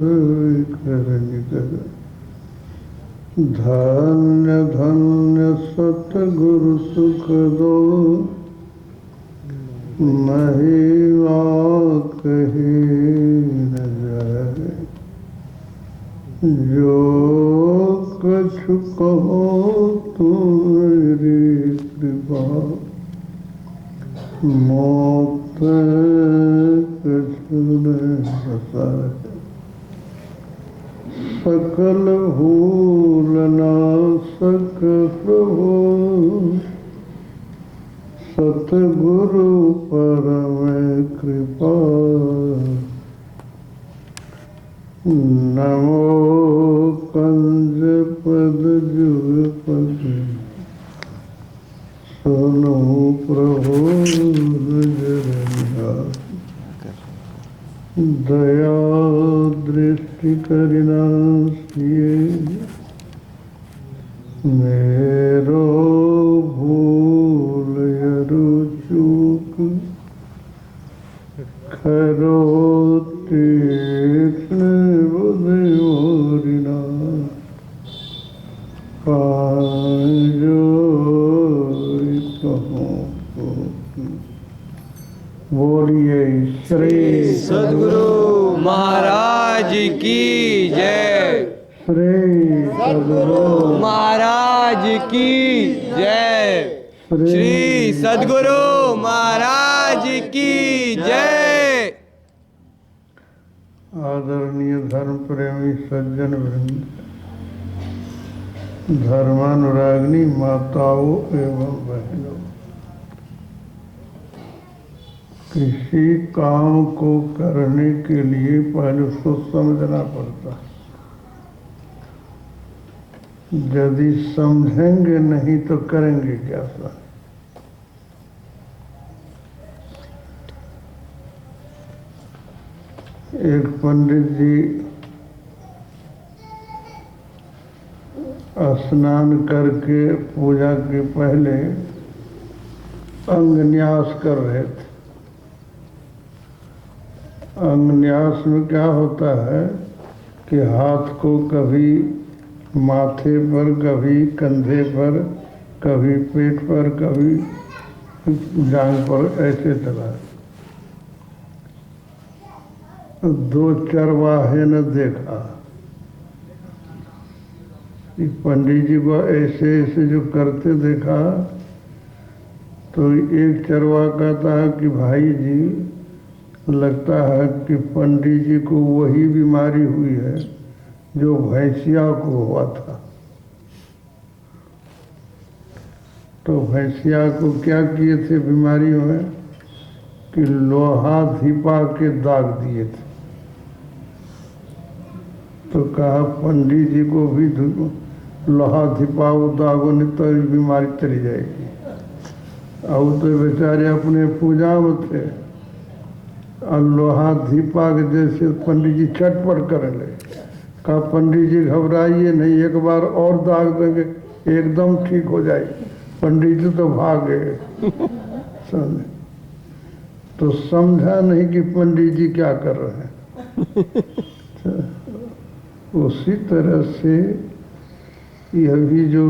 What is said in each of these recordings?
धन्य धन्य सतगुरु सुख दो, महिमा कही न जाए। जो कछु कहो तुम्हारी कृपा, मोक्ष कछु न बसाए। सकल भूल नासक प्रभु, सतगुरु परम कृपा। नमो कंज पद जुग पद, सुनो प्रभु जरंगा। दया दृष्टि करिना सिए, मेरो भूल यरु चूक। खरो तीक्ष्ण बुद्धि मोरिना, पांजो कहूँ। बोलिए श्री सद्गुरु महाराज की जय। श्री सद्गुरु महाराज की जय। श्री सद्गुरु महाराज की जय। आदरणीय धर्म प्रेमी सज्जन वृंद, धर्मानुरागिनी माताओं एवं बहनों, किसी काम को करने के लिए पहले उसको समझना पड़ता है। यदि समझेंगे नहीं तो करेंगे क्या सा। एक पंडित जी स्नान करके पूजा के पहले अंगन्यास कर रहे थे। अंगन्यास में क्या होता है कि हाथ को कभी माथे पर, कभी कंधे पर, कभी पेट पर, कभी जांघ पर ऐसे चला। दो चरवाहे ने देखा कि पंडित जी को ऐसे ऐसे जो करते देखा, तो एक चरवाहा कहता है कि भाई जी, लगता है कि पंडित जी को वही बीमारी हुई है जो भैंसिया को हुआ था। तो भैंसिया को क्या किए थे बीमारियों में कि लोहा धिपा के दाग दिए थे। तो कहा पंडित जी को भी लोहा धिपाओ दागो नहीं तो बीमारी चली जाएगी। अब तो बेचारे अपने पूजा में थे और लोहा धिपा के जैसे पंडित जी चटपट कर ले। कहा पंडित जी घबराइए नहीं, एक बार और दाग देंगे एकदम ठीक हो जाएगी। पंडित जी तो भागे। समझे? तो समझा नहीं कि पंडित जी क्या कर रहे हैं। उसी तरह से यह भी जो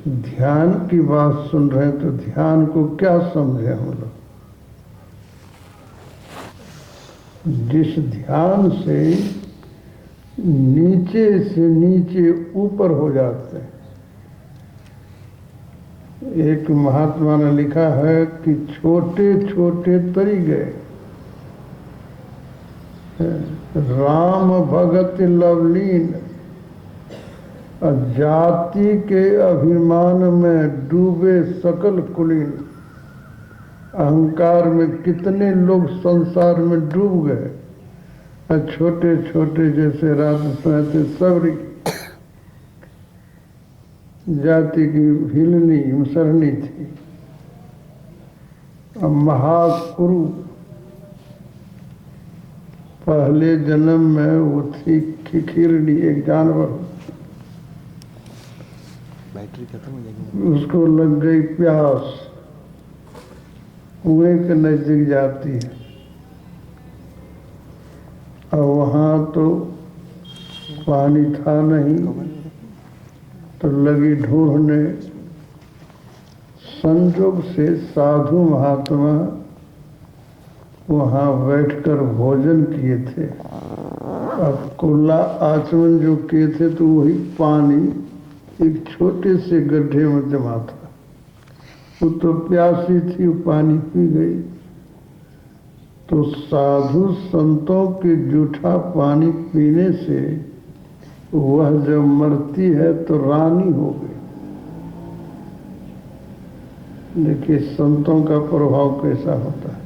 ध्यान की बात सुन रहे हैं, तो ध्यान को क्या समझे हम लोग। जिस ध्यान से नीचे से नीचे ऊपर हो जाते हैं। एक महात्मा ने लिखा है कि छोटे छोटे तरी गए, राम भगत लवलीन, जाति के अभिमान में डूबे सकल कुलीन। अहंकार में कितने लोग संसार में डूब गए, और छोटे छोटे जैसे रात सोते सबरी जाति की भिलनी मुसरनी थी। अब महाकुरु पहले जन्म में वो थी खिखिरनी, एक जानवर। बैटरी खत्म हो जाएगी। उसको लग गई प्यास, कुएं के नजदीक जाती है। और वहाँ तो पानी था नहीं, तो लगी ढूंढने। संजोग से साधु महात्मा वहाँ बैठकर भोजन किए थे। अब कुल्ला आचमन जो किए थे तो वही पानी एक छोटे से गड्ढे में जमा था। वो तो प्यासी थी, वो पानी पी गई। तो साधु संतों के जूठा पानी पीने से वह जब मरती है तो रानी हो गई। देखिए संतों का प्रभाव कैसा होता है।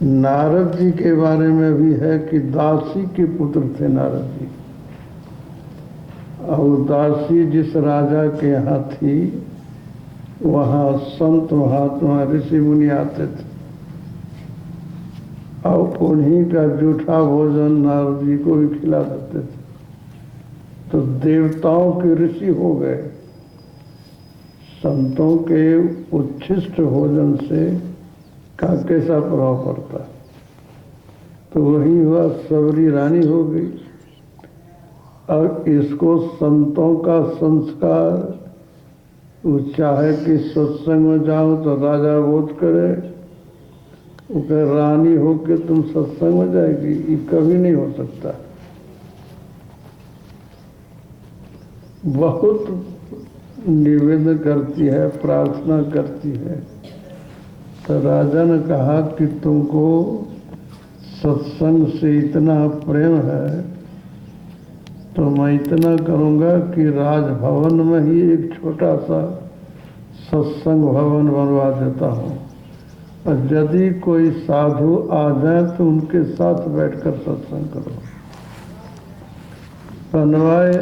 नारद जी के बारे में भी है कि दासी के पुत्र थे नारद जी, और दासी जिस राजा के यहाँ थी वहाँ संत महात्मा ऋषि मुनि आते थे और उन्हीं का जूठा भोजन नारद जी को भी खिला देते थे। तो देवताओं के ऋषि हो गए। संतों के उच्छिष्ट भोजन से का कैसा प्रभाव पड़ता। तो वही हुआ, सबरी रानी हो गई। और इसको संतों का संस्कार, वो चाहे कि सत्संग में जाओ तो राजा बोध करे, वो कहे रानी हो के तुम सत्संग में जाएगी, ये कभी नहीं हो सकता। बहुत निवेदन करती है, प्रार्थना करती है। तो राजा ने कहा कि तुमको सत्संग से इतना प्रेम है तो मैं इतना करूँगा कि राजभवन में ही एक छोटा सा सत्संग भवन बनवा देता हूँ, और यदि कोई साधु आ जाए तो उनके साथ बैठकर सत्संग करो। बनवाए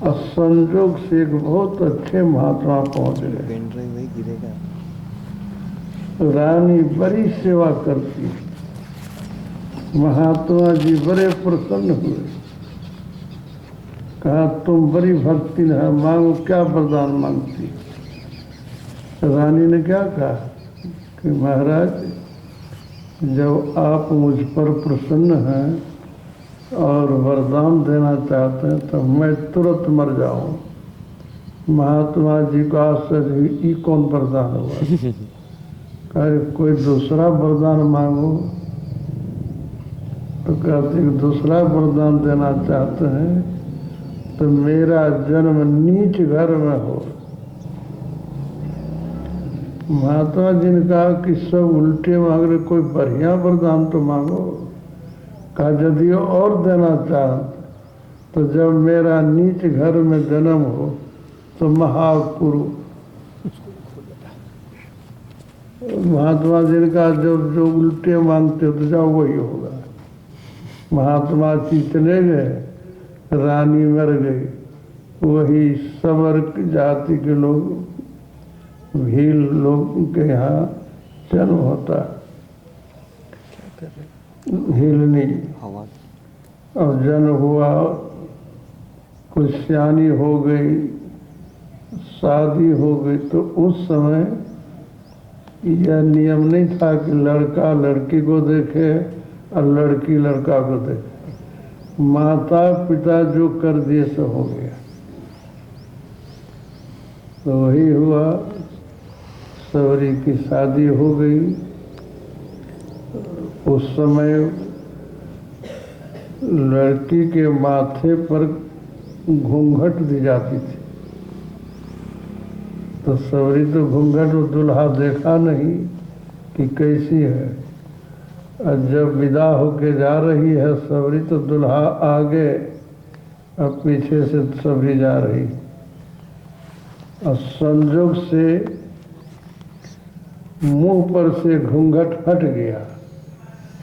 और संजोग से एक बहुत अच्छे महात्मा पहुँच गए। रानी बड़ी सेवा करती। महात्मा जी बड़े प्रसन्न हुए। कहा तुम बड़ी भक्ति है, मांगो क्या वरदान मांगती। रानी ने क्या कहा कि महाराज जब आप मुझ पर प्रसन्न हैं और वरदान देना चाहते हैं तो मैं तुरंत मर जाऊं। महात्मा जी को आश्चर्य हुई, ये कौन वरदान हुआ। कहे कोई दूसरा वरदान मांगो। तो कहते दूसरा वरदान देना चाहते हैं तो मेरा जन्म नीच घर में हो। महात्मा जी ने कहा कि सब उल्टे मांग रहे, कोई बढ़िया वरदान तो मांगो। कहा यदि और देना चाह तो जब मेरा नीच घर में जन्म हो तो महापुरु। महात्मा जी ने कहा जो उल्टे मांगते हो तो जाओ वही होगा। महात्मा जी चले गए, रानी मर गई। वही सबर जाति के लोग, भील लोग के यहाँ जन्म होता, हिलनी। और जन्म हुआ, कुछ सियानी हो गई, शादी हो गई। तो उस समय यह नियम नहीं था कि लड़का लड़की को देखे और लड़की लड़का को देखे। माता पिता जो कर दिए सो हो गया। तो वही हुआ, सबरी की शादी हो गई। उस समय लड़की के माथे पर घूंघट दी जाती थी। तो सबरी तो घूंघट में दुल्हा देखा नहीं कि कैसी है। और जब विदा होके जा रही है सबरी तो दुल्हा आगे और पीछे से सबरी जा रही। और संजोग से मुंह पर से घूंघट हट गया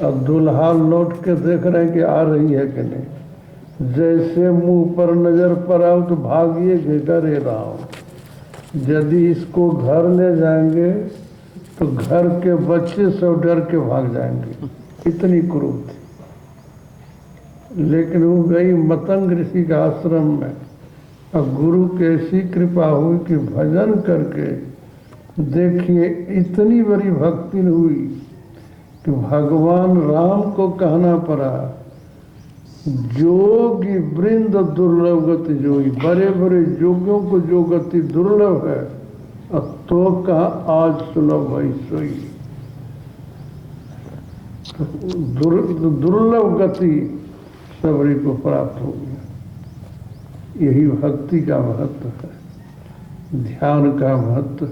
और दुल्हा लौट के देख रहे हैं कि आ रही है कि नहीं। जैसे मुंह पर नजर पर आओ तो भागिए कि डरे रहा हूँ। यदि इसको घर ले जाएंगे तो घर के बच्चे सब डर के भाग जाएंगे, इतनी क्रूर थी। लेकिन वो गई मतंग ऋषि के आश्रम में और गुरु की ऐसी कृपा हुई कि भजन करके देखिए इतनी बड़ी भक्ति हुई कि भगवान राम को कहना पड़ा जोगी वृंद दुर्लभ गति जोगी, बड़े बड़े जोगियों को जो गति दुर्लभ है अब तो कहा आज सुलभ है सोई। दुर्लभ गति सबरी को प्राप्त हो गया। यही भक्ति का महत्व है, ध्यान का महत्व।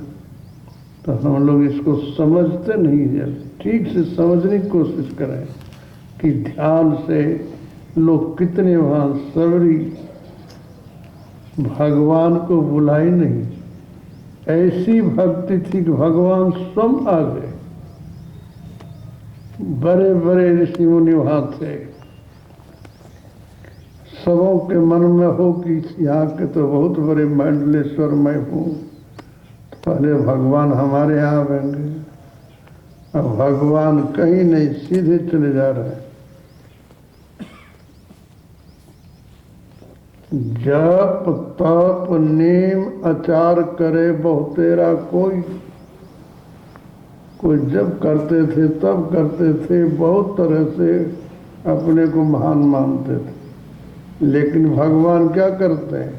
तो हम लोग इसको समझते नहीं है, ठीक से समझने की कोशिश करें कि ध्यान से लोग कितने वहाँ सबरी भगवान को बुलाई नहीं, ऐसी भक्ति थी कि भगवान स्वयं आ गए। बड़े बड़े ऋषि मुनि वहाँ थे, सबों के मन में हो कि यहाँ के तो बहुत बड़े मंडलेश्वर मैं हूँ, पहले भगवान हमारे यहाँ आएंगे। अब भगवान कहीं नहीं, सीधे चले जा रहे हैं। जप तप नेम आचार करे बहुतेरा कोई, कोई जब करते थे तब करते थे, बहुत तरह से अपने को महान मानते थे। लेकिन भगवान क्या करते हैं,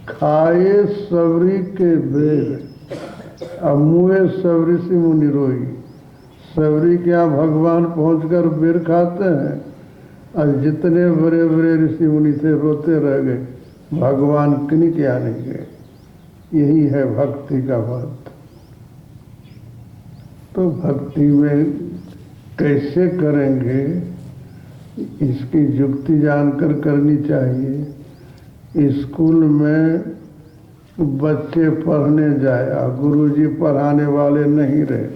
खाए सबरी के बेर अब मुए सबरी से मुनि रोई। सबरी के यहाँ भगवान पहुंचकर बेर खाते हैं और जितने बड़े बड़े ऋषि मुनि थे रोते रह गए, भगवान किन्हीं के यहाँ नहीं गए। यही है भक्ति का महत्व। तो भक्ति में कैसे करेंगे इसकी युक्ति जानकर करनी चाहिए। स्कूल में बच्चे पढ़ने जाए और गुरुजी पढ़ाने वाले नहीं रहे,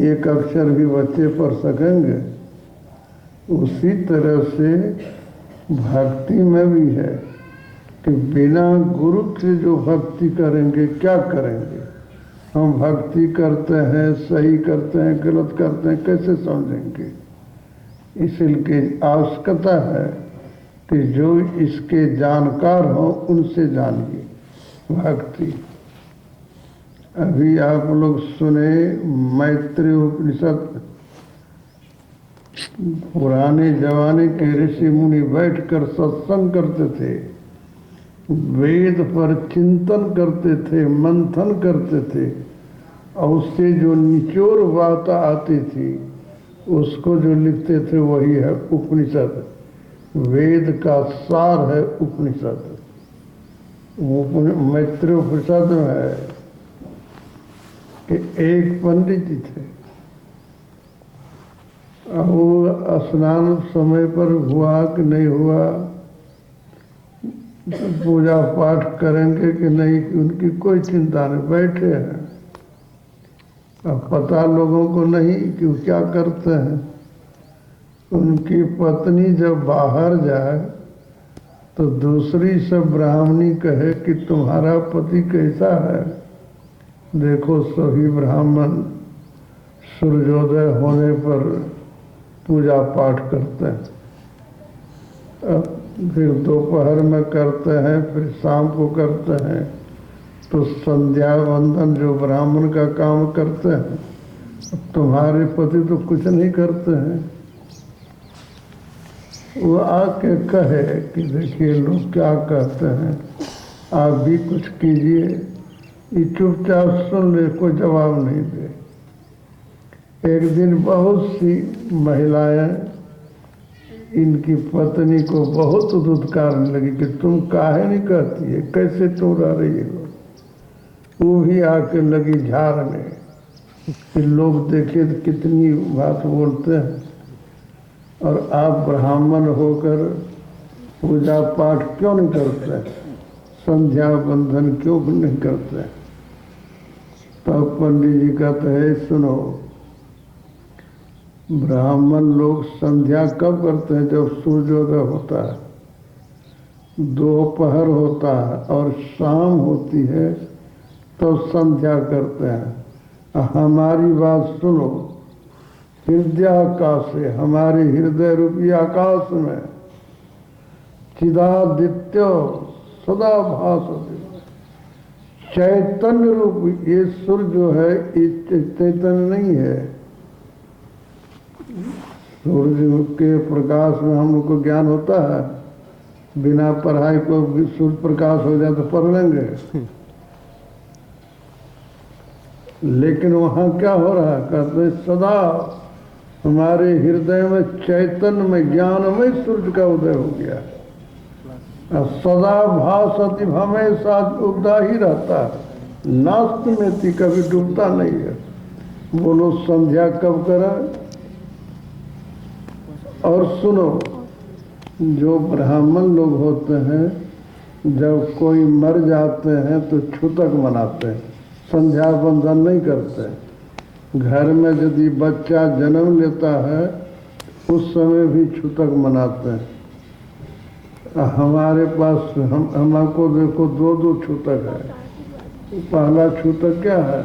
एक अक्षर भी बच्चे पढ़ सकेंगे? उसी तरह से भक्ति में भी है कि बिना गुरु के जो भक्ति करेंगे क्या करेंगे। हम भक्ति करते हैं, सही करते हैं, गलत करते हैं, कैसे समझेंगे? इसलिए आवश्यकता है कि जो इसके जानकार हो उनसे जानिए भक्ति। अभी आप लोग सुने मैत्रेय उपनिषद, पुराने जमाने के ऋषि मुनि बैठकर सत्संग करते थे, वेद पर चिंतन करते थे, मंथन करते थे, और उससे जो निचोड़ बात आती थी उसको जो लिखते थे वही है उपनिषद। वेद का सार है उपनिषद। मैत्रेय उपनिषद में है कि एक पंडित जी थे, वो स्नान समय पर हुआ कि नहीं हुआ, पूजा पाठ करेंगे कि नहीं, उनकी कोई चिंता नहीं, बैठे हैं। अब पता लोगों को नहीं कि वो क्या करते हैं। उनकी पत्नी जब बाहर जाए तो दूसरी सब ब्राह्मणी कहे कि तुम्हारा पति कैसा है। देखो सभी ब्राह्मण सूर्योदय होने पर पूजा पाठ करते हैं, फिर दोपहर में करते हैं, फिर शाम को करते हैं। तो संध्या वंदन जो ब्राह्मण का काम करते हैं, तुम्हारे पति तो कुछ नहीं करते हैं। वो आके कहे कि देखिए लोग क्या कहते हैं, आप भी कुछ कीजिए। ये चुपचाप सुन ले, कोई जवाब नहीं दे। एक दिन बहुत सी महिलाएं इनकी पत्नी को बहुत दुत्कारने लगी कि तुम काहे नहीं कहती है, कैसे तुम रह रही हो। वो भी आके लगी झाड़ने कि लोग देखे तो कितनी बात बोलते हैं, और आप ब्राह्मण होकर पूजा पाठ क्यों नहीं करते, संध्या बंधन क्यों नहीं करते। तो पंडित जी कहते हैं सुनो, ब्राह्मण लोग संध्या कब करते हैं, जब सूर्योदय होता है, दोपहर होता है और शाम होती है तो संध्या करते हैं। हमारी बात सुनो, हृदयाकाश से, हमारे हृदय रूपी आकाश में चिदादित्य सदा भासते, चैतन्य रूप ये सूर्य जो है, ये चैतन्य नहीं है, सूर्य के प्रकाश में हम लोग को ज्ञान होता है, बिना पढ़ाई को सूर्य प्रकाश हो जाए तो पढ़ लेंगे। लेकिन वहाँ क्या हो रहा है, कहते सदा हमारे हृदय में चैतन्य में ज्ञान में सूर्य का उदय हो गया। सदा भासति, हमेशा उगता ही रहता है, नास्त में थी, कभी डूबता नहीं है। बोलो संध्या कब करें? और सुनो, जो ब्राह्मण लोग होते हैं जब कोई मर जाते हैं तो छूतक मनाते हैं, संध्या बंधन नहीं करते। घर में यदि बच्चा जन्म लेता है उस समय भी छूतक मनाते हैं। हमारे पास हमको देखो दो छूतक है। पहला छूतक क्या है?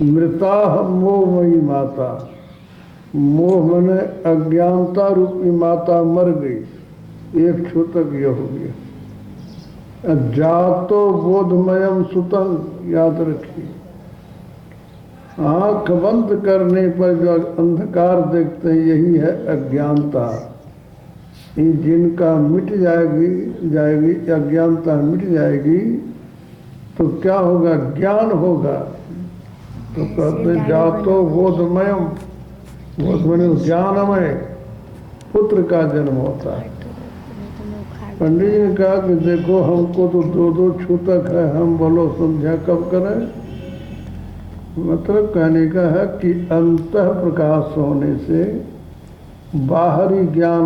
मृता मोहमयी माता। मोह मने अज्ञानता रूपी माता मर गई, एक छूतक यह हो गया। जातो बोधमयम सुतम, याद रखिए, आंख बंद करने पर जो अंधकार देखते हैं यही है अज्ञानता। ये जिनका मिट जाएगी अज्ञानता मिट जाएगी तो क्या होगा? ज्ञान होगा। तो कहते जातो बोधमयम, बोधमय ज्ञानमय पुत्र का जन्म होता है। पंडित जी ने कहा कि देखो हमको तो दो छूतक है, हम बोलो संध्या कब करें? मतलब कहने का है कि अंतः प्रकाश होने से बाहरी ज्ञान,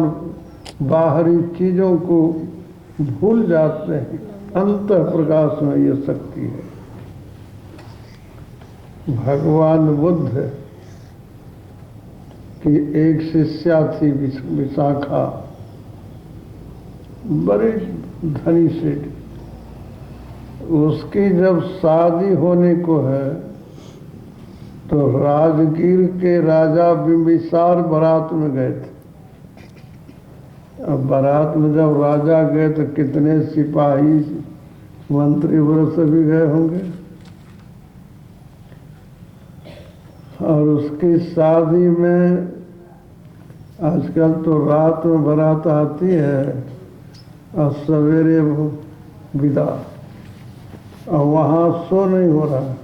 बाहरी चीजों को भूल जाते हैं। अंतः प्रकाश में यह शक्ति है। भगवान बुद्ध की एक शिष्या थी विशाखा, बड़ी धनी सेठ। उसकी जब शादी होने को है तो राजगीर के राजा बिंबिसार बारात में गए थे। अब बारात में जब राजा गए तो कितने सिपाही मंत्री वर्ग सभी गए होंगे। और उसकी शादी में आजकल तो रात में बारात आती है और सवेरे विदा, और वहाँ सो नहीं हो रहा।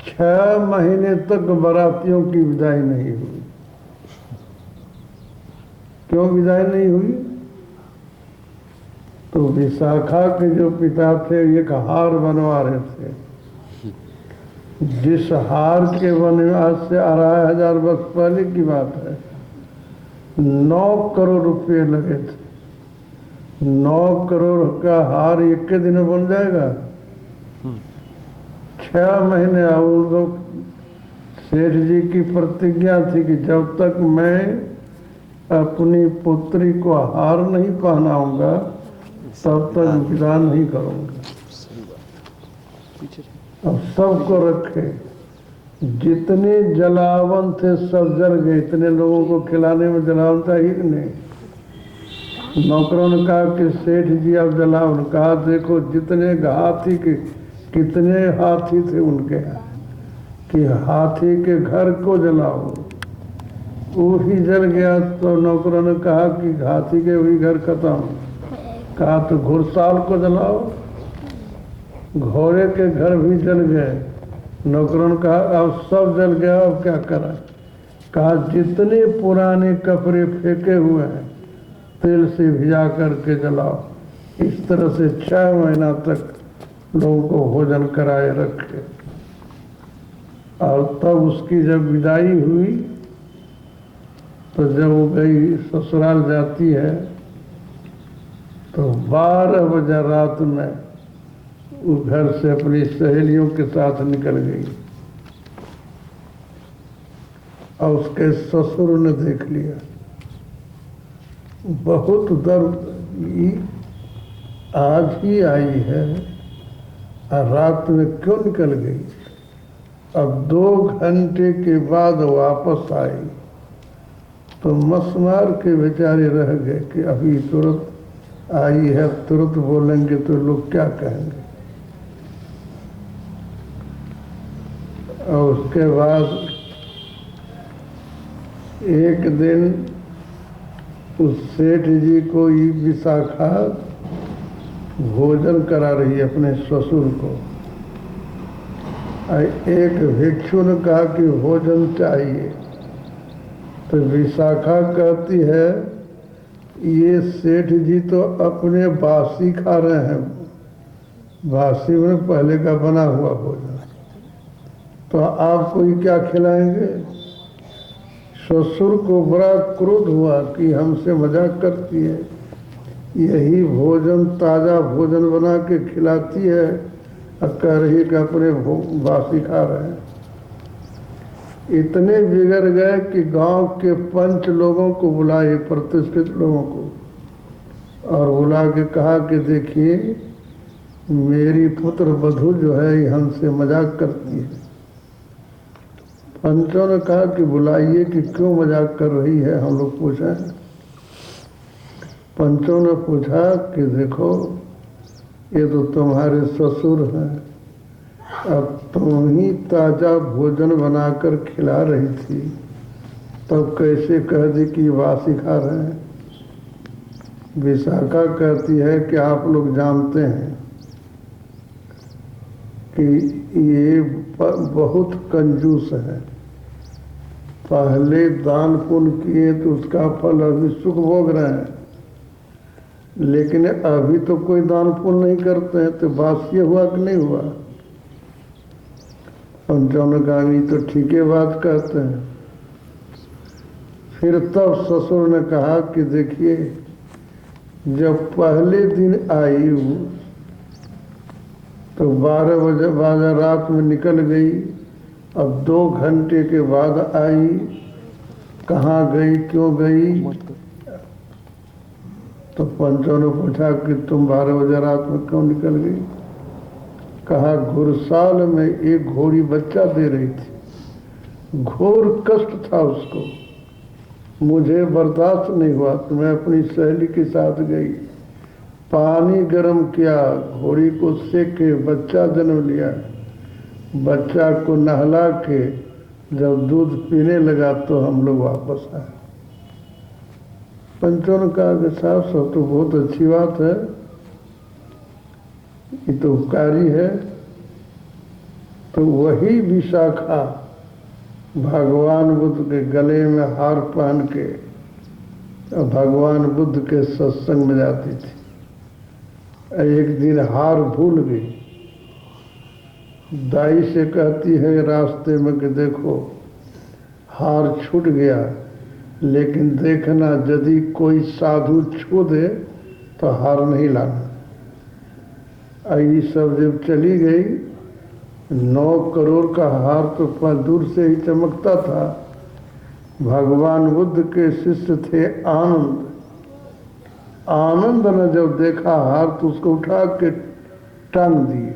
6 महीने तक बारातियों की विदाई नहीं हुई। क्यों विदाई नहीं हुई? तो विशाखा के जो पिता थे एक हार बनवा रहे थे, जिस हार के बनने आज से 2500 वर्ष पहले की बात है, 9 करोड़ रुपये लगे थे। 9 करोड़ का हार एक के दिन में बन जाएगा? 6 महीने। उन लोग सेठ जी की प्रतिज्ञा थी कि जब तक मैं अपनी पुत्री को हार नहीं पहनाऊंगा तब तक विदा नहीं करूंगा। अब सबको रखे, जितने जलावन थे सब जल गए। इतने लोगों को खिलाने में जलावन था ही नहीं। नौकरों ने कहा कि सेठ जी अब जलावन, कहा देखो जितने हाथी के, कितने हाथी थे उनके यहाँ, कि हाथी के घर को जलाओ। वो ही जल गया। तो नौकरों ने कहा कि हाथी के भी घर खत्म। कहा तो घुड़साल को जलाओ। घोड़े के घर भी जल गए। नौकरों ने कहा अब सब जल गया, अब क्या करा? कहा जितने पुराने कपड़े फेंके हुए हैं तेल से भिजा करके जलाओ। इस तरह से 6 महीना तक लोगों को भोजन कराए रखे। और तब उसकी जब विदाई हुई तो जब वो गई ससुराल जाती है तो 12 बजे रात में वो घर से अपनी सहेलियों के साथ निकल गई। और उसके ससुर ने देख लिया। बहुत दर्द, आज ही आई है और रात में क्यों निकल गई? अब 2 घंटे के बाद वापस आई तो मसमार के बेचारे रह गए कि अभी तुरंत आई है, तुरंत बोलेंगे तो लोग क्या कहेंगे। और उसके बाद एक दिन उस सेठ जी को ये विशाखा भोजन करा रही है अपने ससुर को। एक भिक्षु ने कहा कि भोजन चाहिए, तो विशाखा कहती है ये सेठ जी तो अपने बासी खा रहे हैं, बासी में पहले का बना हुआ भोजन, तो आपको ये क्या खिलाएंगे। ससुर को बड़ा क्रोध हुआ कि हमसे मजाक करती है, यही भोजन ताज़ा भोजन बना के खिलाती है और कह रही कि अपने बासी खा रहे हैं। इतने बिगड़ गए कि गांव के पंच लोगों को बुलाए, प्रतिष्ठित लोगों को, और बुला के कहा कि देखिए मेरी पुत्र वधू जो है ये हमसे मजाक करती है। पंचों ने कहा कि बुलाइए कि क्यों मजाक कर रही है, हम लोग पूछें। पंचों ने पूछा कि देखो ये तो तुम्हारे ससुर हैं, अब तुम ही ताज़ा भोजन बनाकर खिला रही थी, तब कैसे कह दी कि बासी खा रहे हैं। विशाखा कहती है कि आप लोग जानते हैं कि ये बहुत कंजूस है, पहले दान पुण्य किए तो उसका फल अभी सुख भोग रहे हैं, लेकिन अभी तो कोई दान पुण्य नहीं करते हैं, तो बासी हुआ कि नहीं हुआ। पंचों ने कहा ये तो ठीक है बात कहते हैं। फिर तब ससुर ने कहा कि देखिए जब पहले दिन आई तो 12 बजे रात में निकल गई, अब 2 घंटे के बाद आई, कहाँ गई क्यों गई। तो पंचों ने पूछा कि तुम 12 बजे रात में क्यों निकल गई। कहा घुड़साल में एक घोड़ी बच्चा दे रही थी, घोर कष्ट था उसको, मुझे बर्दाश्त नहीं हुआ तो मैं अपनी सहेली के साथ गई, पानी गर्म किया, घोड़ी को सेके, बच्चा जन्म लिया, बच्चा को नहला के जब दूध पीने लगा तो हम लोग वापस आए। पंचों ने कहा कि साहब सब तो बहुत अच्छी बात है, ये तो उपकारी है। तो वही विशाखा भगवान बुद्ध के गले में हार पहन के भगवान बुद्ध के सत्संग में जाती थी। एक दिन हार भूल गई, दाई से कहती है रास्ते में कि देखो हार छूट गया, लेकिन देखना यदि कोई साधु छू दे तो हार नहीं लाना। ये सब जब चली गई, 9 करोड़ का हार तो दूर से ही चमकता था। भगवान बुद्ध के शिष्य थे आनंद, आनंद ने जब देखा हार तो उसको उठा के टांग दिए,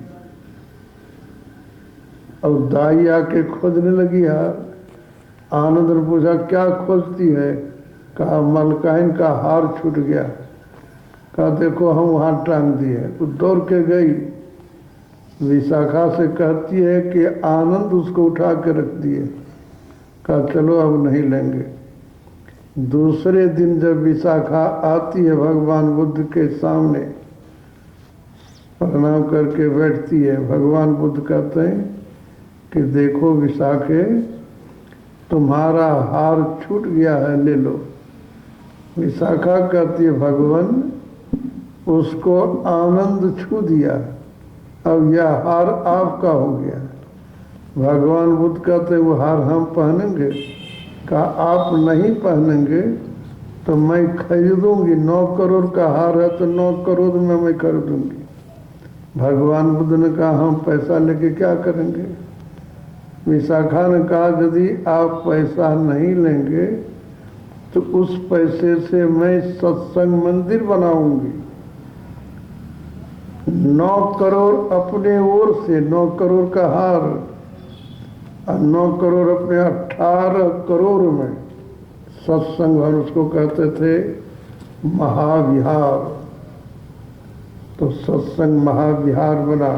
और दाई आके खोजने लगी हार। आनंद ने पूछा क्या खोजती है। कहा मलकाइन का हार छूट गया। कहा देखो हम वहाँ टांग दिए। वो दौड़ के गई, विशाखा से कहती है कि आनंद उसको उठा के रख दिए। कहा चलो अब नहीं लेंगे। दूसरे दिन जब विशाखा आती है भगवान बुद्ध के सामने, प्रणाम करके बैठती है, भगवान बुद्ध कहते हैं कि देखो विशाखे तुम्हारा हार छूट गया है, ले लो। विशाखा कहती है भगवान उसको आनंद छू दिया, अब यह हार आपका हो गया। भगवान बुद्ध कहते वो हार हम पहनेंगे। कहा आप नहीं पहनेंगे तो मैं खरीदूंगी, 9 करोड़ का हार है तो 9 करोड़ में मैं खरीदूंगी। भगवान बुद्ध ने कहा हम पैसा लेके क्या करेंगे। विशाखा ने कहा यदि आप पैसा नहीं लेंगे तो उस पैसे से मैं सत्संग मंदिर बनाऊंगी। 9 करोड़ अपने ओर से, 9 करोड़ का हार और 9 करोड़ अपने 18 करोड़ में सत्संग भवन, उसको कहते थे महाविहार। तो सत्संग महाविहार बना।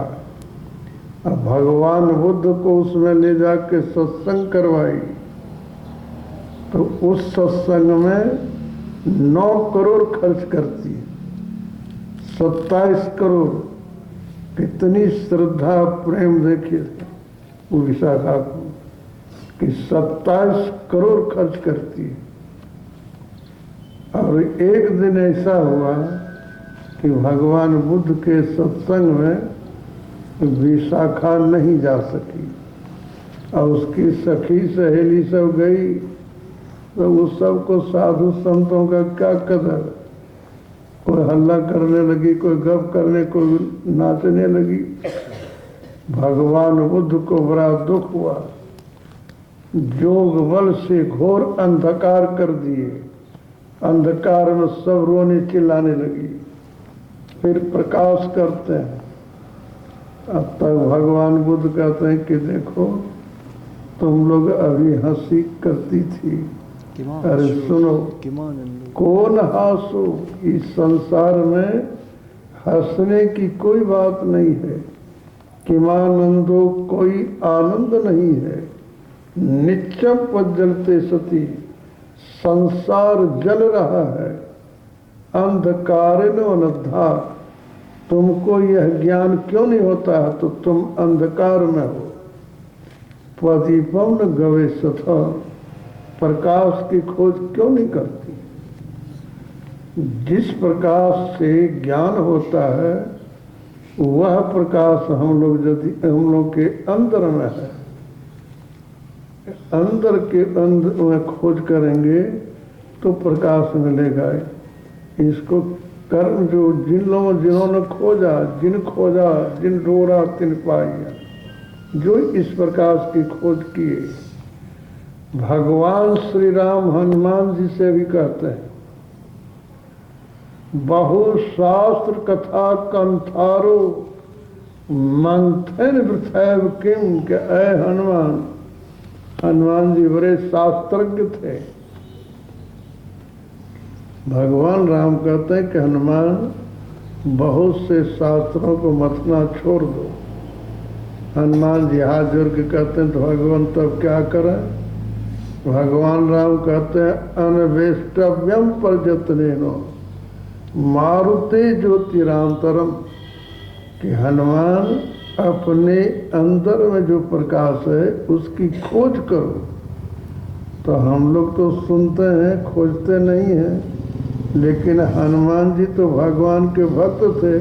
अब भगवान बुद्ध को उसमें ले जाके सत्संग करवाई। तो उस सत्संग में 9 करोड़ खर्च करती है, 27 करोड़। कितनी श्रद्धा प्रेम देखिए वो विशाखा को कि 27 करोड़ खर्च करती है। और एक दिन ऐसा हुआ कि भगवान बुद्ध के सत्संग में विशाखा नहीं जा सकी और उसकी सखी सहेली सब गई, तो उस सबको साधु संतों का क्या कदर। कोई हल्ला करने लगी, कोई गप करने, कोई नाचने लगी। भगवान बुद्ध को बड़ा दुख हुआ, योग बल से घोर अंधकार कर दिए। अंधकार में सब रोने चिल्लाने लगी, फिर प्रकाश करते हैं। अब तक भगवान बुद्ध कहते हैं कि देखो तुम लोग अभी हंसी करती थी, अरे सुनो, कौन हंसो, इस संसार में हंसने की कोई बात नहीं है। किमानंदो, कोई आनंद नहीं है। नित्यम पज्जलते सती, संसार जल रहा है। अंधकारेण अनद्धा, तुमको यह ज्ञान क्यों नहीं होता है तो तुम अंधकार में हो। प्रदीपम न गवेषथ, प्रकाश की खोज क्यों नहीं करती। जिस प्रकाश से ज्ञान होता है वह प्रकाश हम लोग के अंदर में है। अंदर के अंदर में खोज करेंगे तो प्रकाश मिलेगा। इसको कर्म जो जिन्होंने खोजा, जिन डोरा तिन पाया, जो इस प्रकाश की खोज किए। भगवान श्री राम हनुमान जी से भी कहते हैं, बहु शास्त्र कथा कंथारो मंथन वृथैव किम, के ऐ हनुमान। हनुमान जी बड़े शास्त्रज्ञ थे। भगवान राम कहते हैं कि हनुमान बहुत से शास्त्रों को मथना छोड़ दो। हनुमान जी हाथ जोड़ के कहते हैं तो भगवान तब क्या करें। भगवान राम कहते हैं अनवेष्टव्यम परजतनेनो मारुते ज्योतिरांतरम, कि हनुमान अपने अंदर में जो प्रकाश है उसकी खोज करो। तो हम लोग तो सुनते हैं, खोजते नहीं हैं। लेकिन हनुमान जी तो भगवान के भक्त थे।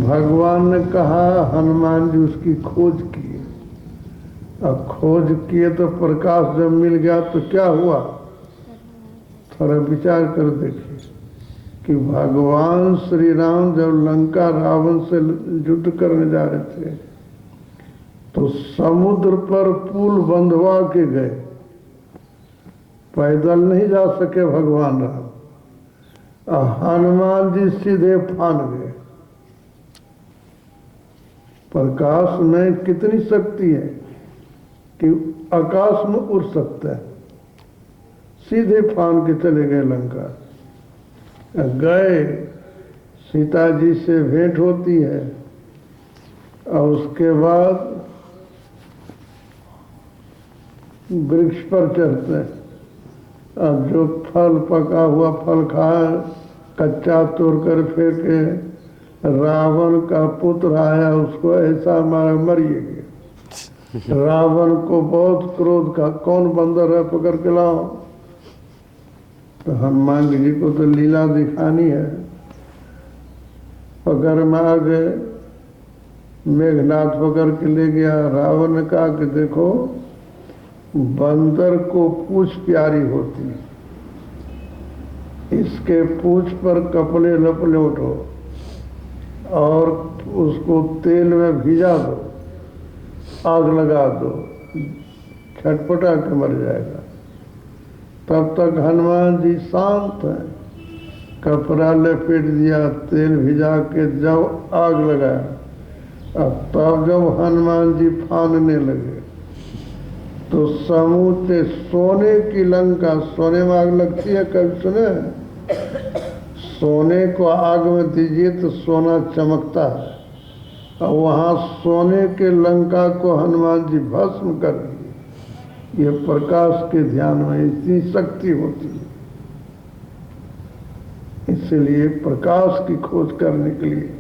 भगवान ने कहा, हनुमान जी उसकी खोज किए। अब खोज किए तो प्रकाश जब मिल गया तो क्या हुआ, थोड़ा विचार कर देखिए कि भगवान श्री राम जब लंका रावण से युद्ध करने जा रहे थे तो समुद्र पर पुल बंधवा के गए, पैदल नहीं जा सके भगवान राम। हनुमान जी सीधे फान गए। प्रकाश में कितनी शक्ति है कि आकाश में उड़ सकता है। सीधे फान के चले गए लंका। गए, सीता जी से भेंट होती है और उसके बाद वृक्ष पर चढ़ते हैं। अब जो फल, पका हुआ फल खाए, कच्चा तोड़ कर फेंके। रावण का पुत्र आया, उसको ऐसा मारा मरिए। रावण को बहुत क्रोध का, कौन बंदर है पकड़ के लाओ। तो हनुमान जी को तो लीला दिखानी है। पकड़ में आ गए, मेघनाथ पकड़ के ले गया। रावण ने कहा कि देखो, बंदर को पूंछ प्यारी होती है, इसके पूंछ पर कपड़े लपेटो और उसको तेल में भिजा दो, आग लगा दो, छटपटा के मर जाएगा। तब तक हनुमान जी शांत हैं। कपड़ा लपेट दिया, तेल भिजा के जब आग लगाया, अब तब जब हनुमान जी फानने लगे तो समूचे सोने की लंका, सोने में आग लगती है, कभी सुने? सोने को आग में दीजिए तो सोना चमकता है। और वहाँ सोने के लंका को हनुमान जी भस्म कर दिए। ये प्रकाश के ध्यान में इतनी शक्ति होती है। इसलिए प्रकाश की खोज करने के लिए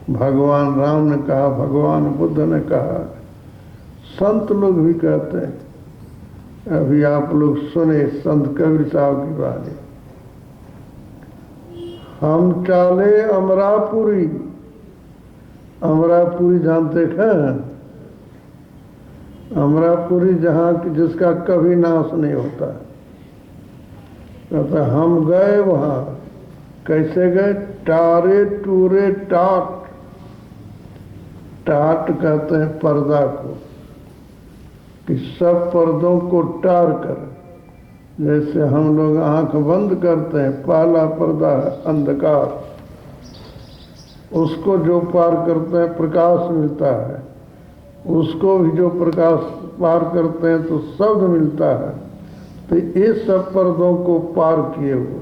भगवान राम ने कहा, भगवान बुद्ध ने कहा, संत लोग भी कहते हैं। अभी आप लोग सुने संत कबीर साहब की बात। हम चाले अमरापुरी। अमरापुरी जानते हैं? अमरापुरी जहाँ की जिसका कभी नाश नहीं होता। कहता हम गए वहाँ। कैसे गए? टारे टूरे टाट। टाट कहते हैं पर्दा को, कि सब पर्दों को टार कर, जैसे हम लोग आंख बंद करते हैं, पहला पर्दा है अंधकार, उसको जो पार करते हैं प्रकाश मिलता है। उसको भी जो प्रकाश पार करते हैं तो शब्द मिलता है। तो ये सब पर्दों को पार किए वो,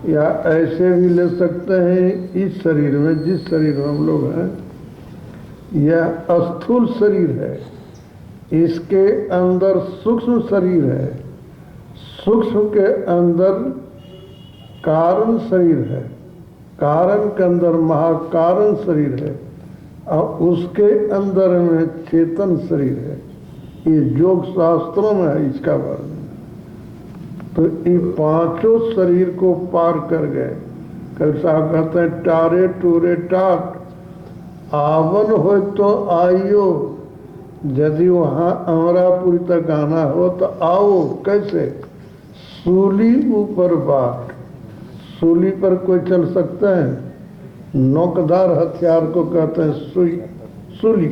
या ऐसे भी ले सकते हैं इस शरीर में, जिस शरीर में हम लोग हैं, यह स्थूल शरीर है, इसके अंदर सूक्ष्म शरीर है, सूक्ष्म के अंदर कारण शरीर है, कारण के अंदर महाकारण शरीर है, और उसके अंदर में चेतन शरीर है। ये योग शास्त्रों में है इसका वर्णन। तो ये पांचों शरीर को पार कर गए। कल साहब कहते हैं टारे टूरे टाट, आवन हो तो आइयो। यदि वहाँ अमरापुरी तक आना हो तो आओ। कैसे? सूली ऊपर बाट। सूली पर कोई चल सकता है? नोकदार हथियार को कहते हैं सुई, सूली।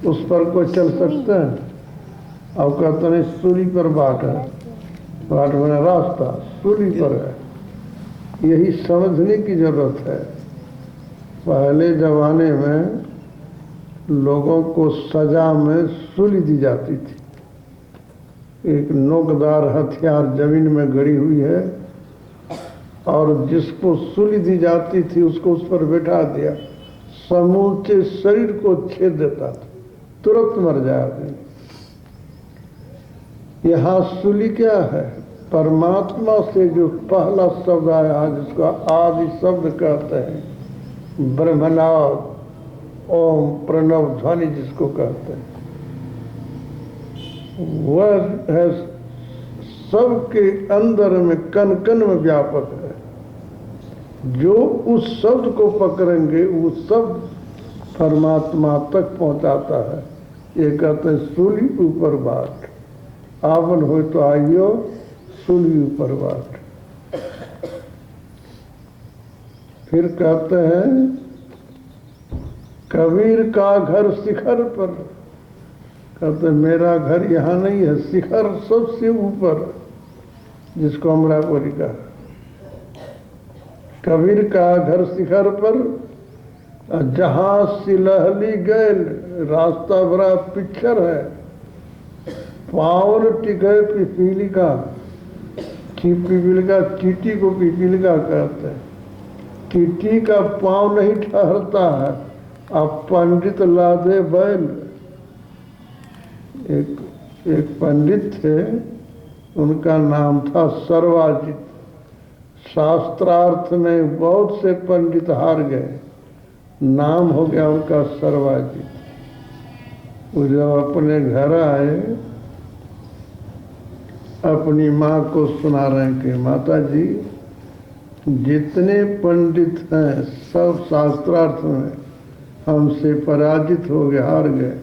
उस पर कोई चल सकता है? और कहते हैं सूली पर बाट है। बाट में रास्ता सूली पर है। यही समझने की जरूरत है। पहले जमाने में लोगों को सजा में सूली दी जाती थी। एक नोकदार हथियार जमीन में गड़ी हुई है, और जिसको सूली दी जाती थी उसको उस पर बैठा दिया, समूचे शरीर को छेद देता था, तुरंत मर जाए। यहाँ सूली क्या है? परमात्मा से जो पहला शब्द आया, जिसको आदि शब्द कहते हैं, ब्रह्मनाद, ओम प्रणव ध्वनि जिसको कहते हैं, वह है सबके अंदर में, कण कण में व्यापक है। जो उस शब्द को पकड़ेंगे वो शब्द परमात्मा तक पहुंचाता है। ये कहते हैं सूली ऊपर बाट, आवन हो तो आइयो, सूली ऊपर बाट। फिर कहते हैं कबीर का घर शिखर पर। कहते मेरा घर यहाँ नहीं है, शिखर सबसे ऊपर, जिसको अमरापुरी का। कबीर का घर शिखर पर, जहाँ सिलहली गए, रास्ता बड़ा पिक्चर है, पावन टिके पिपीली का। पिपीली का, चीटी को पिपीली का कहते हैं। चीटी का पाँव नहीं ठहरता है, अब पंडित लादे बैल। एक पंडित थे, उनका नाम था सर्वाजित। शास्त्रार्थ में बहुत से पंडित हार गए, नाम हो गया उनका सर्वाजित। वो जब अपने घर आए, अपनी माँ को सुना रहे हैं कि माता जी, जितने पंडित हैं सब शास्त्रार्थ में हमसे पराजित हो गए, हार गए।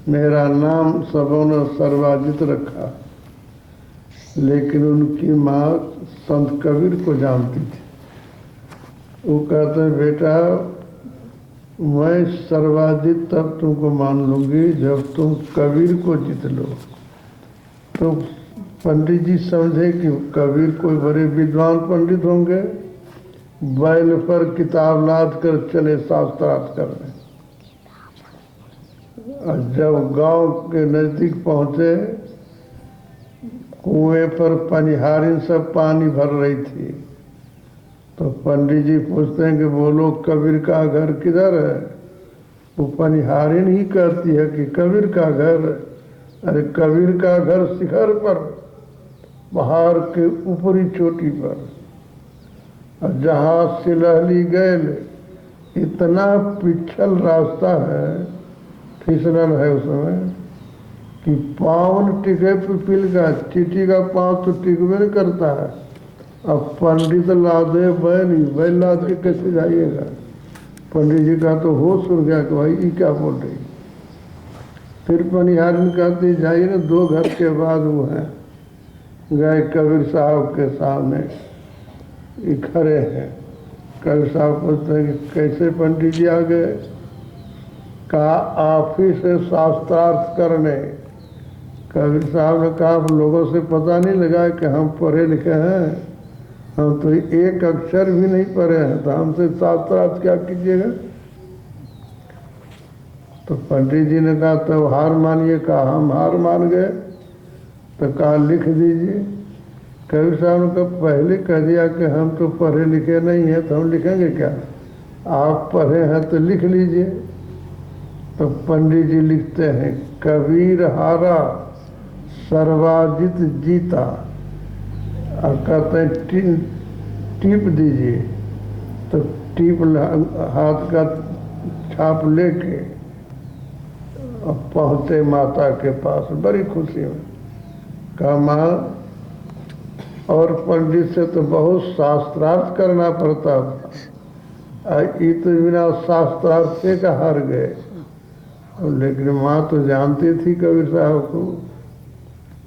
मेरा नाम सबों ने सर्वाजित रखा, लेकिन उनकी माँ संत कबीर को जानती थी। वो कहते हैं बेटा, मैं सर्वाजित तब तुमको मान लूंगी जब तुम कबीर को जीत लो। तो पंडित जी समझे कि कबीर कोई बड़े विद्वान पंडित होंगे, बैल पर किताब लाद कर चले शास्त्रार्थ करने। और जब गांव के नजदीक पहुंचे, कुएं पर पनिहारिन सब पानी भर रही थी। तो पंडित जी पूछते हैं कि बोलो कबीर का घर किधर है? वो पनिहारिन ही कहती है कि कबीर का घर। अरे कबीर का घर शिखर पर, पहाड़ के ऊपरी चोटी पर, और जहाँ सिलहली गए इतना पिछल रास्ता है, फिसलन है उसमें कि पाँव न टिके पिपील का, चीटी का पाँव तो टिकवे नहीं करता है। अब पंडित लादे बैल लाद के कैसे जाइएगा। पंडित जी का तो होश उड़ गया कि भाई ये क्या बोल रही। फिर पनिहारिन कहती जाइए ना, 2 घर के बाद वो है गए कबीर साहब के सामने, ये खड़े हैं। कबीर साहब पूछते हैं कि कैसे पंडित जी आ गए। कहा आप ही से शास्त्रार्थ करने। कबीर साहब ने कहा आप लोगों से पता नहीं लगा कि हम पढ़े लिखे हैं, हम तो एक अक्षर भी नहीं पढ़े हैं, तो हमसे शास्त्रार्थ क्या कीजिएगा। तो पंडित जी ने कहा तब हार मानिए। कहा हम हार मान गए। तो कहा लिख दीजिए। कबीर साहब ने कहा पहले कह दिया कि हम तो पढ़े लिखे नहीं हैं, तो हम लिखेंगे क्या, आप पढ़े हैं तो लिख लीजिए। तो पंडित जी लिखते हैं कबीर हारा सर्वाजित जीता, और कहते हैं टीप दीजिए। तो टीप हाथ का छाप लेके और पहुँचे माता के पास बड़ी खुशी में। कहा माँ, और पंडित से तो बहुत शास्त्रार्थ करना पड़ता था, ये तो बिना शास्त्रार्थ से का हार गए। लेकिन माँ तो जानती थी कबीर साहब को।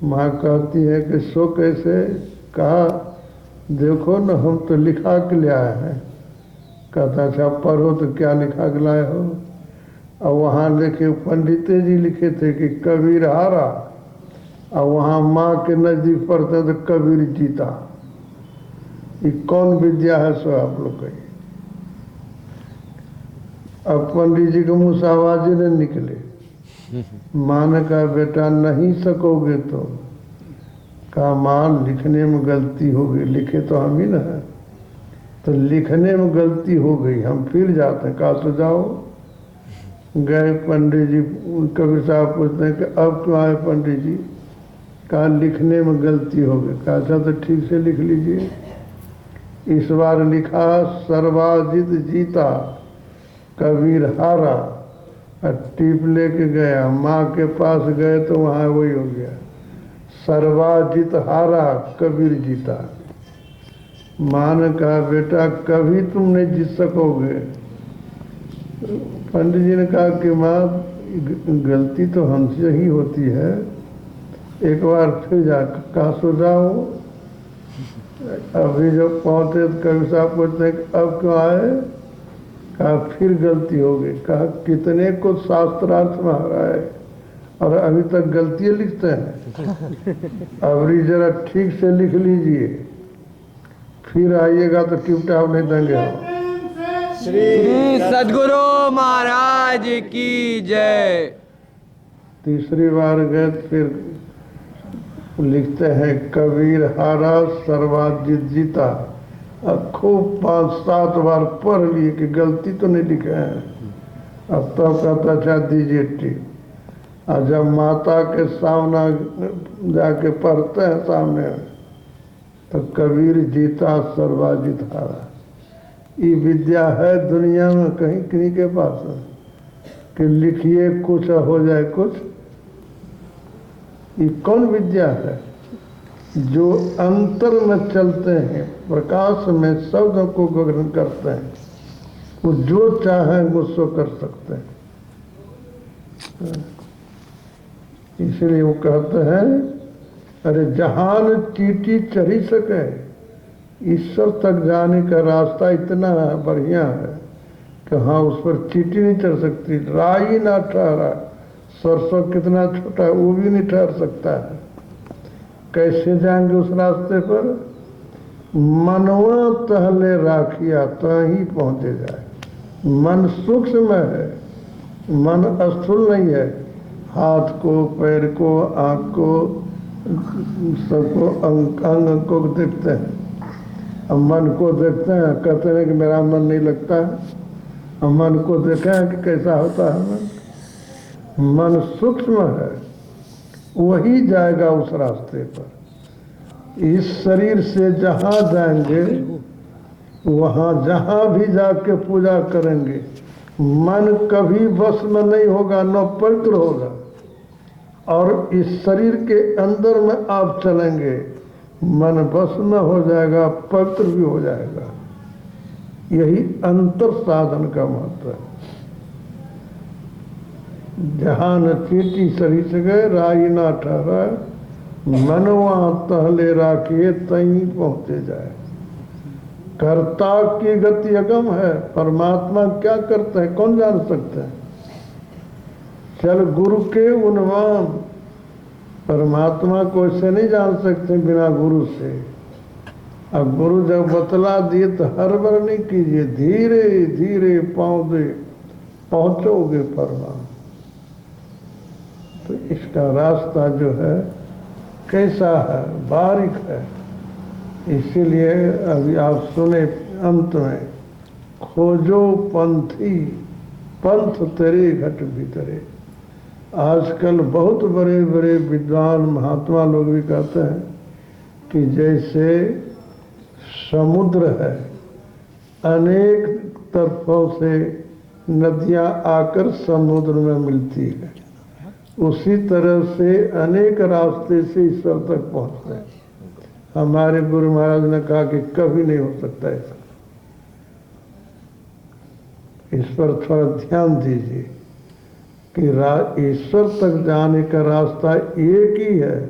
माँ कहती है कि सो कैसे। कहा देखो न, हम तो लिखा के ले आए हैं। कहता अच्छा पढ़ो तो क्या लिखा के लाए हो। और वहाँ देखे पंडित जी लिखे थे कि कबीर हारा, और वहाँ माँ के नज़दीक पढ़ते तो कबीर जीता। ये कौन विद्या है सो आप लोग कहिए। अब पंडित जी के मुँह से आवाज नहीं निकले। माँ ने कहा बेटा नहीं सकोगे तो। कहा माँ लिखने में गलती हो गई, लिखे तो हम ही ना है, तो लिखने में गलती हो गई, हम फिर जाते हैं। कहा तो जाओ। गए पंडित जी, कबीर साहब पूछते हैं कि अब क्यों आए पंडित जी। कहा लिखने में गलती हो गई। कहा अच्छा तो ठीक से लिख लीजिए। इस बार लिखा सर्वाजित जीता कबीर हारा, और टीप लेके गया। माँ के पास गए तो वहाँ वही हो गया, सर्वाजित हारा कबीर जीता। माँ ने कहा बेटा कभी तुम नहीं जीत सकोगे। पंडित जी ने कहा कि माँ गलती तो हमसे ही होती है, एक बार फिर जा। कहा सो जाओ। अभी जब पहुँचे तो कबीर साहब पूछते हैं कि अब क्यों आए। कहा फिर गलती हो गई। कहा कितने को शास्त्रार्थ में हराए और अभी तक गलतियाँ लिखते हैं। अभी जरा ठीक से लिख लीजिए, फिर आइएगा तो टिप टाप नहीं देंगे हम। श्री सद्गुरु महाराज की जय। तीसरी बार गए फिर लिखते हैं कबीर हारा सर्वाजित जीता। अब खूब 5-7 बार पढ़ लिए कि गलती तो नहीं लिखे हैं। अब तो कहता अच्छा दीजिए टिप। और जब माता के सामने जाके पढ़ते हैं सामने, तो कबीर जीता सर्वाजित हारा। ये विद्या है दुनिया में कहीं किन्हीं के पास है कि लिखिए कुछ हो जाए कुछ। ये कौन विद्या है जो अंतर में चलते हैं, प्रकाश में शब्द को ग्रहण करते हैं, वो जो चाहें वो सो कर सकते हैं। इसलिए वो कहते हैं अरे जहान चींटी चढ़ी सके, ईश्वर तक जाने का रास्ता इतना बढ़िया है कि हाँ उस पर चींटी नहीं चढ़ सकती। राई ना ठहरा, सरसों कितना छोटा है वो भी नहीं ठहर सकता है। कैसे जाएंगे उस रास्ते पर। मनवा तहले राखिया तो ही पहुँचे जाए। मन सूक्ष्म है, मन स्थूल नहीं है। हाथ को, पैर को, आँख को, सबको अंग को देखते हैं। अब मन को देखते हैं, कहते हैं कि मेरा मन नहीं लगता है। अब मन को देखें कि कैसा होता है मन। मन सूक्ष्म है, वही जाएगा उस रास्ते पर। इस शरीर से जहाँ जाएंगे, वहाँ जहाँ भी जाके पूजा करेंगे, मन कभी वश में नहीं होगा, न पवित्र होगा। और इस शरीर के अंदर में आप चलेंगे, मन वश में हो जाएगा, पवित्र भी हो जाएगा। यही अंतर साधन का महत्व है। जहाँ न चीटी सरिस गए राई ना ठहरा, मनवा तहले राखिए तहीं पहुँचे जाए। कर्ता की गति अगम है, परमात्मा क्या करता है कौन जान सकता है। चल गुरु के उन्वान, परमात्मा को ऐसे नहीं जान सकते बिना गुरु से। अब गुरु जब बतला दिए तो हड़बड़ नहीं कीजिए, धीरे धीरे पाँव दे पहुँचोगे परमात्मा। तो इसका रास्ता जो है कैसा है, बारीक है। इसीलिए अभी आप सुने अंत में, खोजो पंथी पंथ तेरे घट भीतरे। आजकल बहुत बड़े बड़े विद्वान महात्मा लोग भी कहते हैं कि जैसे समुद्र है, अनेक तरफों से नदियां आकर समुद्र में मिलती है, उसी तरह से अनेक रास्ते से ईश्वर तक पहुँचते हैं। हमारे गुरु महाराज ने कहा कि कभी नहीं हो सकता ऐसा। इस पर थोड़ा ध्यान दीजिए कि ईश्वर तक जाने का रास्ता एक ही है,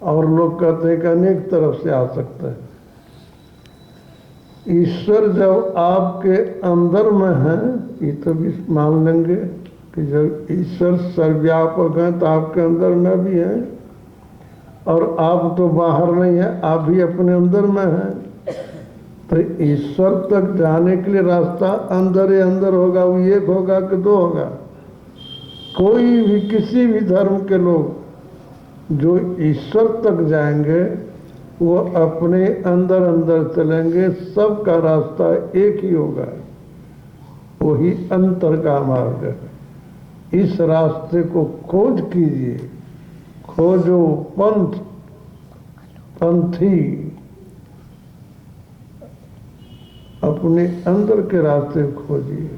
और लोग कहते हैं कि अनेक तरफ से आ सकता है। ईश्वर जब आपके अंदर में है, ये तो भी मान लेंगे कि जब ईश्वर सर्वव्यापक है तो आपके अंदर में भी है, और आप तो बाहर नहीं है, आप भी अपने अंदर में हैं। तो ईश्वर तक जाने के लिए रास्ता अंदर ही अंदर होगा। वो एक होगा कि दो होगा। कोई भी किसी भी धर्म के लोग जो ईश्वर तक जाएंगे वो अपने अंदर अंदर चलेंगे, सबका रास्ता एक ही होगा, वही अंतर का मार्ग है। इस रास्ते को खोज कीजिए, खोजो पंथ पंथी, अपने अंदर के रास्ते खोजिए।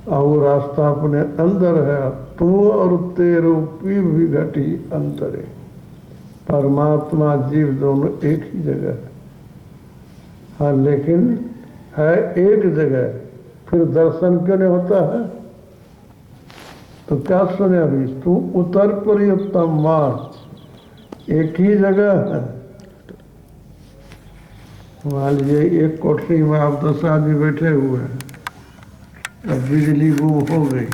और वो रास्ता अपने अंदर है, तू और तेरो पीर भी घटी अंतरे। परमात्मा जीव दोनों एक ही जगह है। हाँ, लेकिन है एक जगह, फिर दर्शन क्यों नहीं होता है? तो क्या सुने अभी, तू उतर पर उत्तम मार्ग, एक ही जगह है। मान लीजिए एक कोठरी में आप 10 आदमी बैठे हुए हैं, अब बिजली गुम हो गई,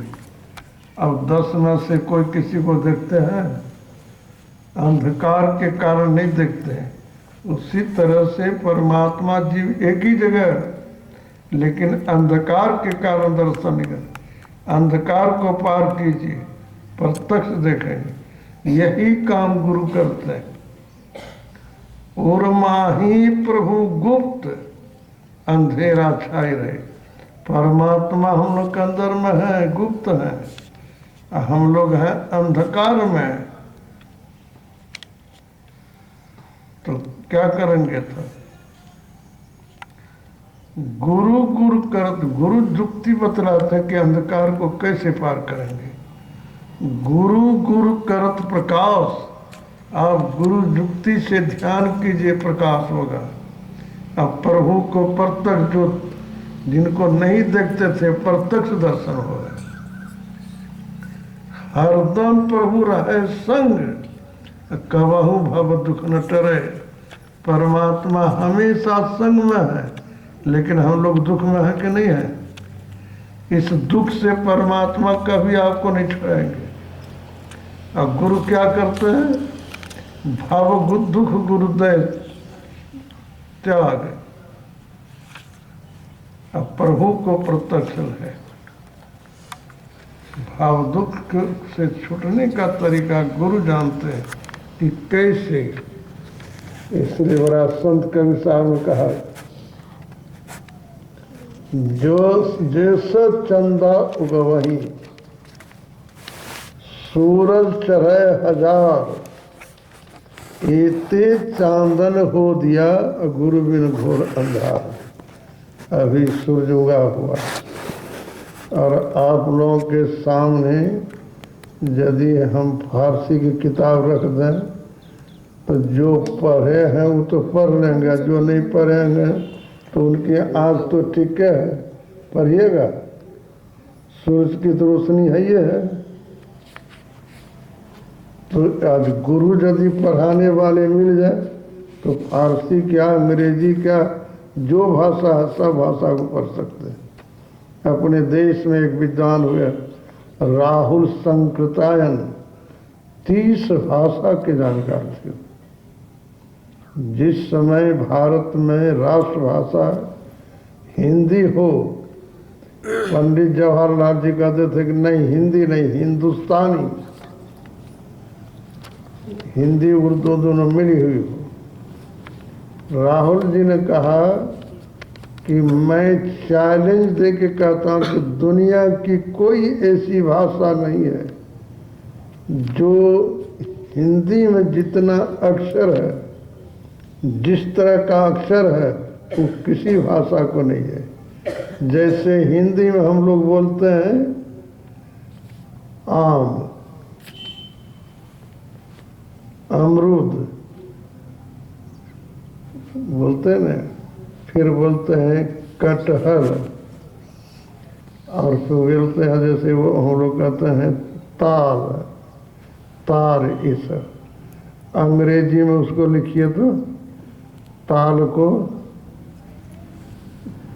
अब 10 में से कोई किसी को देखते हैं? अंधकार के कारण नहीं देखते हैं। उसी तरह से परमात्मा जीव एक ही जगह, लेकिन अंधकार के कारण दर्शन नहीं करते। अंधकार को पार कीजिए, प्रत्यक्ष देखेंगे। यही काम गुरु करते हैं। उर्माही प्रभु गुप्त, अंधेरा छाए रहे। परमात्मा हम लोग के अंदर में है, गुप्त है, हम लोग हैं अंधकार में। तो क्या करेंगे? तो गुरु गुरु करत, गुरु जुक्ति बतलाते हैं कि अंधकार को कैसे पार करेंगे। गुरु गुरु करत प्रकाश, आप गुरु जुक्ति से ध्यान कीजिए, प्रकाश होगा। अब प्रभु को प्रत्यक्ष, जो जिनको नहीं देखते थे, प्रत्यक्ष दर्शन होगा। हरदम प्रभु रहे संग, कबहु भव दुख न टरे। परमात्मा हमेशा संग में है, लेकिन हम लोग दुख में है कि नहीं है? इस दुख से परमात्मा कभी आपको नहीं छोड़ेंगे। अब गुरु क्या करते हैं? भाव दुख गुरुदेव त्याग। अब प्रभु को प्रत्यक्ष है। भाव दुख से छूटने का तरीका गुरु जानते हैं कि कैसे। इसलिए बड़ा संत कवि साहब ने कहा, जो जैसा चंदा उगवही सूरज चढ़े हजार, एते चांदन हो दिया, गुरु बिन घोर अंधार। अभी सूरज उगा हुआ और आप लोगों के सामने यदि हम फारसी की किताब रख दें तो जो पढ़े हैं वो तो पढ़ लेंगे, जो नहीं पढ़ेंगे तो उनकी आँख तो ठीक है, पढ़िएगा। सूरज की तो रोशनी है ये है। तो आज गुरु यदि पढ़ाने वाले मिल जाए तो फारसी क्या, अंग्रेजी क्या, जो भाषा है सब भाषा को पढ़ सकते हैं। अपने देश में एक विद्वान हुए राहुल संकृतायन, 30 भाषा के जानकार थे। जिस समय भारत में राष्ट्रभाषा हिंदी हो, पंडित जवाहरलाल जी कहते थे कि नहीं हिंदी नहीं, हिंदुस्तानी, हिंदी उर्दू दोनों मिली हुई हो। राहुल जी ने कहा कि मैं चैलेंज दे के कहता हूँ कि दुनिया की कोई ऐसी भाषा नहीं है जो हिंदी में जितना अक्षर है, जिस तरह का अक्षर है, वो किसी भाषा को नहीं है। जैसे हिंदी में हम लोग बोलते हैं आम, अमरूद बोलते हैं ना, फिर बोलते हैं कटहल, और फिर बोलते हैं जैसे वो हम लोग कहते हैं ताल, तार। इस अंग्रेजी में उसको लिखिए तो ताल को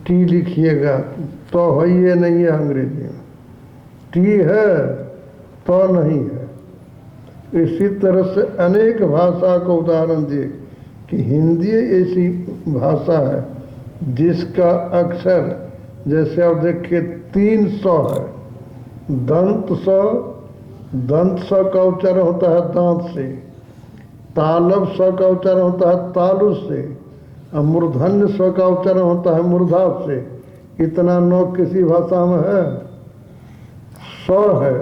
टी लिखिएगा तो है, ये नहीं है अंग्रेजी में, टी है तो नहीं है। इसी तरह से अनेक भाषा को उदाहरण दिए कि हिंदी ऐसी भाषा है जिसका अक्षर, जैसे आप देखिए 300 है, दंत स का उच्चारण होता है दांत से, तालब स का उच्चारण होता है तालु से, और मूर्धन्य स का उच्चारण होता है मूर्धा से। इतना नौ किसी भाषा में है? स है,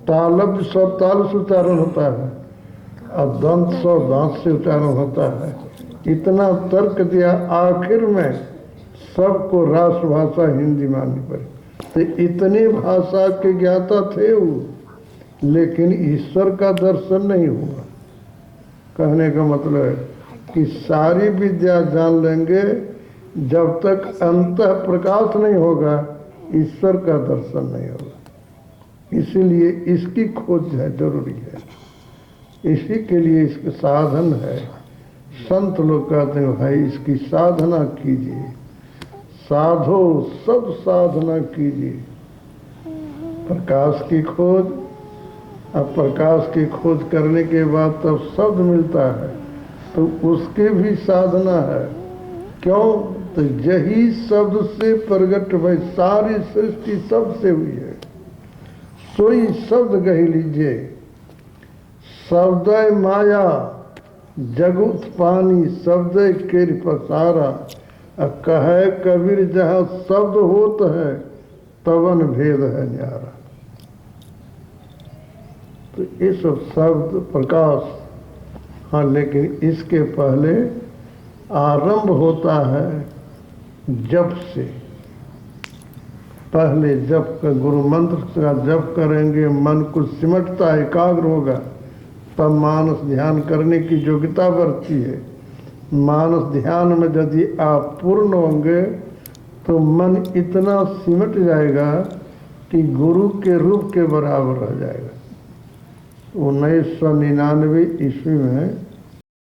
तालब स ताल से उच्चारण होता है, और दंत स दांत से उच्चारण होता है। इतना तर्क दिया, आखिर में सबको राष्ट्रभाषा हिंदी माननी पड़ी। तो इतनी भाषा के ज्ञाता थे वो, लेकिन ईश्वर का दर्शन नहीं हुआ। कहने का मतलब है कि सारी विद्या जान लेंगे, जब तक अंतः प्रकाश नहीं होगा ईश्वर का दर्शन नहीं होगा। इसीलिए इसकी खोज है, जरूरी है। इसी के लिए इसके साधन है। संत लोग कहते हैं भाई इसकी साधना कीजिए, साधो सब साधना कीजिए। प्रकाश की खोज, अब प्रकाश की खोज करने के बाद तब शब्द मिलता है, तो उसकी भी साधना है। क्यों? तो यही शब्द से प्रगट भाई सारी सृष्टि शब्द से हुई है। सोई शब्द कह लीजिए, शब्द माया जगुत पानी, शब्द के पसारा। कहे कबीर जहाँ शब्द होत है तवन भेद है न्यारा। तो ये सब शब्द प्रकाश, हाँ, लेकिन इसके पहले आरंभ होता है जप से। पहले जप का, गुरु मंत्र का जप करेंगे, मन को सिमटता है, एकाग्र होगा, तब मानस ध्यान करने की योग्यता बढ़ती है। मानस ध्यान में यदि आप पूर्ण होंगे तो मन इतना सिमट जाएगा कि गुरु के रूप के बराबर रह जाएगा। 1999 ईस्वी में